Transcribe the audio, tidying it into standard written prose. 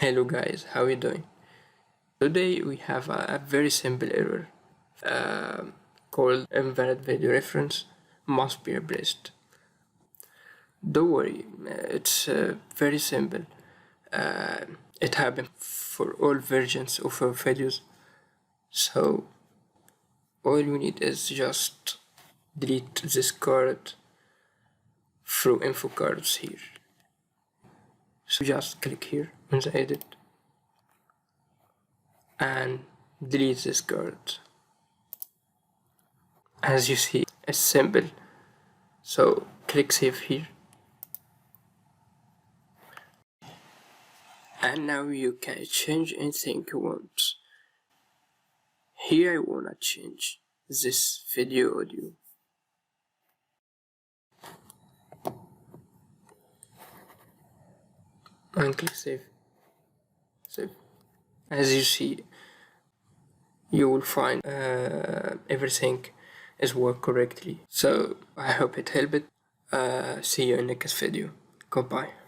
Hello guys, how are you doing? Today we have a very simple error called invalid video reference must be replaced. Don't worry, it's very simple. It happens for all versions of our videos, so all you need is just delete this card through info cards here. So just click here on the edit and delete this card. As you see, it's simple. So click save here. And now you can change anything you want. Here I wanna change this video audio. And click save. Save. As you see, you will find everything is worked correctly. So I hope it helped. See you in next video. Goodbye.